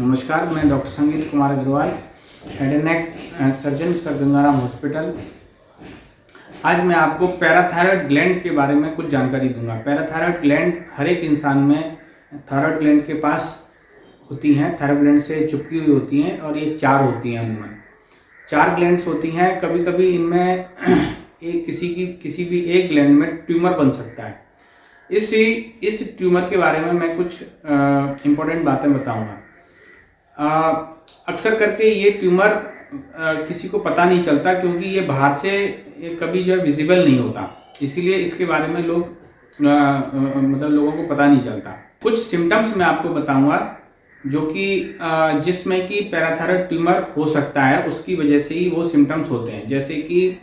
नमस्कार, मैं doctor Sangeet Kumar Agarwal, head and neck surgeon sir Gangaram hospital. आज मैं आपको पैराथायरॉयड ग्लैंड के बारे में कुछ जानकारी दूंगा। पैराथायरॉयड ग्लैंड हर एक इंसान में थायरॉयड ग्लैंड के पास होती हैं, थायरॉयड ग्लैंड से चिपकी हुई होती हैं और ये 4 होती हैं। उनमें 4 ग्लैंड्स होती हैं। कभी कभी इनमें किसी भी एक ग्लैंड में ट्यूमर बन सकता है। इस ट्यूमर के बारे में मैं कुछ इम्पोर्टेंट बातें बताऊंगा। अक्सर करके ये ट्यूमर किसी को पता नहीं चलता, क्योंकि ये बाहर से कभी जो है विजिबल नहीं होता, इसीलिए इसके बारे में लोगों को पता नहीं चलता। कुछ सिम्टम्स मैं आपको बताऊंगा जो कि जिसमें कि पैराथायरॉयड ट्यूमर हो सकता है, उसकी वजह से ही वो सिम्टम्स होते हैं। जैसे कि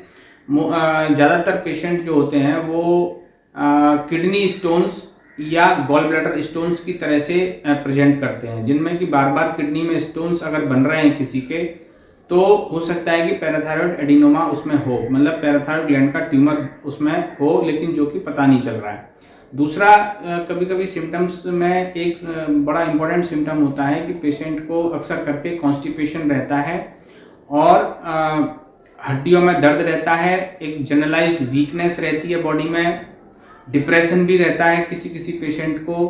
ज़्यादातर पेशेंट जो होते हैं वो किडनी स्टोन्स या गॉल ब्लैडर स्टोन्स की तरह से प्रेजेंट करते हैं, जिनमें कि बार बार किडनी में स्टोन्स अगर बन रहे हैं किसी के, तो हो सकता है कि पैराथायरॉयड एडिनोमा उसमें हो, मतलब पैराथायरॉयड ग्लैंड का ट्यूमर उसमें हो, लेकिन जो कि पता नहीं चल रहा है। दूसरा, कभी कभी सिम्टम्स में एक बड़ा इंपॉर्टेंट सिम्टम होता है कि पेशेंट को अक्सर करके कॉन्स्टिपेशन रहता है और हड्डियों में दर्द रहता है, एक जनरलाइज्ड वीकनेस रहती है बॉडी में, डिप्रेशन भी रहता है किसी पेशेंट को।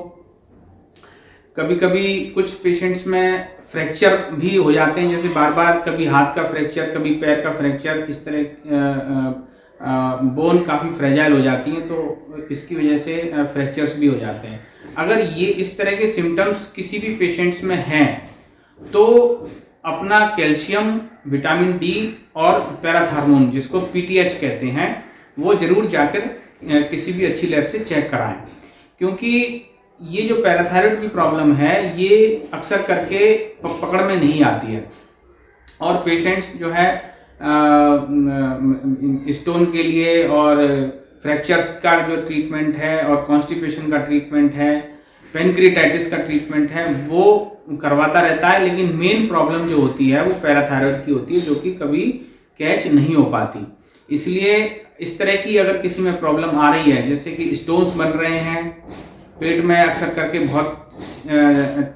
कभी कभी कुछ पेशेंट्स में फ्रैक्चर भी हो जाते हैं, जैसे बार बार कभी हाथ का फ्रैक्चर, कभी पैर का फ्रैक्चर, इस तरह बोन काफ़ी फ्रेजाइल हो जाती हैं, तो इसकी वजह से फ्रैक्चर्स भी हो जाते हैं। अगर ये इस तरह के सिम्टम्स किसी भी पेशेंट्स में हैं, तो अपना कैल्शियम, विटामिन डी और पैराथार्मोन, जिसको पीटीएच कहते हैं, वो जरूर जाकर किसी भी अच्छी लैब से चेक कराएं, क्योंकि ये जो पैराथायरॉयड की प्रॉब्लम है ये अक्सर करके पकड़ में नहीं आती है, और पेशेंट्स जो है स्टोन के लिए और फ्रैक्चर्स का जो ट्रीटमेंट है और कॉन्स्टिपेशन का ट्रीटमेंट है, पेनक्रियाटाइटिस का ट्रीटमेंट है, वो करवाता रहता है। लेकिन मेन प्रॉब्लम जो होती है वो पैराथायरॉयड की होती है, जो कि कभी कैच नहीं हो पाती। इसलिए इस तरह की अगर किसी में प्रॉब्लम आ रही है, जैसे कि स्टोन्स बन रहे हैं, पेट में अक्सर करके बहुत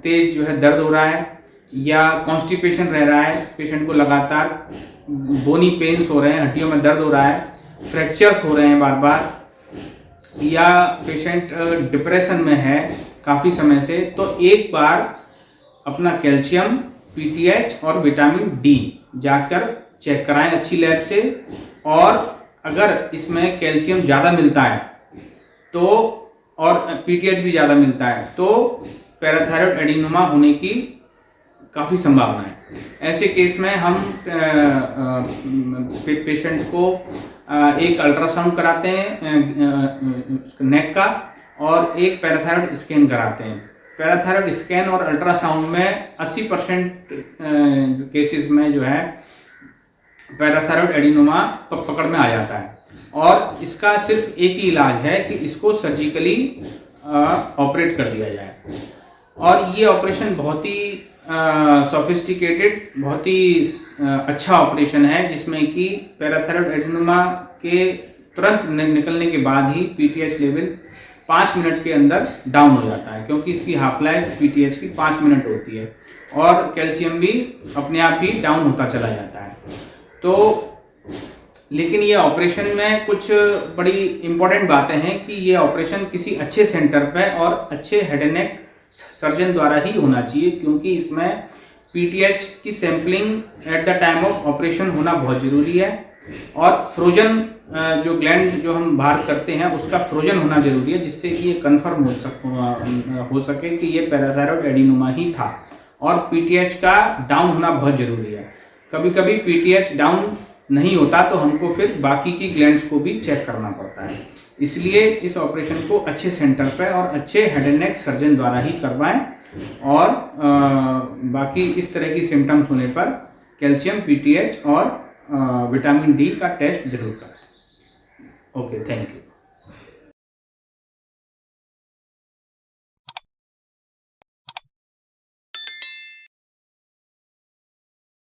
तेज जो है दर्द हो रहा है, या कॉन्स्टिपेशन रह रहा है पेशेंट को, लगातार बोनी पेन्स हो रहे हैं, हड्डियों में दर्द हो रहा है, फ्रैक्चर्स हो रहे हैं बार बार, या पेशेंट डिप्रेशन में है काफ़ी समय से, तो एक बार अपना कैल्शियम, पीटीएच और विटामिन डी जाकर चेक कराएं अच्छी लैब से। और अगर इसमें कैल्शियम ज़्यादा मिलता है तो, और पीटीएच भी ज़्यादा मिलता है, तो पैराथायरॉयड एडिनोमा होने की काफ़ी संभावना है। ऐसे केस में हम पेशेंट को एक अल्ट्रासाउंड कराते हैं नेक का, और एक पैराथायरॉयड स्कैन कराते हैं। पैराथायरॉयड स्कैन और अल्ट्रासाउंड में 80% केसेस में जो है पैराथायरॉयड एडिनोमा पकड़ में आ जाता है, और इसका सिर्फ एक ही इलाज है कि इसको सर्जिकली ऑपरेट कर दिया जाए। और ये ऑपरेशन बहुत ही सोफिस्टिकेटेड, बहुत ही अच्छा ऑपरेशन है, जिसमें कि पैराथायरॉयड एडिनोमा के तुरंत निकलने के बाद ही पीटीएच लेवल 5 मिनट के अंदर डाउन हो जाता है, क्योंकि इसकी हाफ लाइफ पीटीएच की 5 मिनट होती है, और कैल्शियम भी अपने आप ही डाउन होता चला जाता है। तो लेकिन ये ऑपरेशन में कुछ बड़ी इंपॉर्टेंट बातें हैं कि ये ऑपरेशन किसी अच्छे सेंटर पे और अच्छे हेड एंड नेक सर्जन द्वारा ही होना चाहिए, क्योंकि इसमें पीटीएच की sampling at the time of operation होना बहुत ज़रूरी है, और फ्रोजन जो ग्लैंड जो हम बाहर करते हैं उसका फ्रोजन होना ज़रूरी है, जिससे कि ये कन्फर्म हो सके कि ये पैराथायरॉयड एडिनोमा ही था। और पीटीएच का डाउन होना बहुत ज़रूरी है। कभी कभी पीटीएच डाउन नहीं होता तो हमको फिर बाकी की ग्लैंड्स को भी चेक करना पड़ता है। इसलिए इस ऑपरेशन को अच्छे सेंटर पर और अच्छे हेड एंड नेक सर्जन द्वारा ही करवाएं, और बाकी इस तरह की सिम्टम्स होने पर कैल्शियम, पीटीएच और विटामिन डी का टेस्ट जरूर कराएं। Okay, thank you.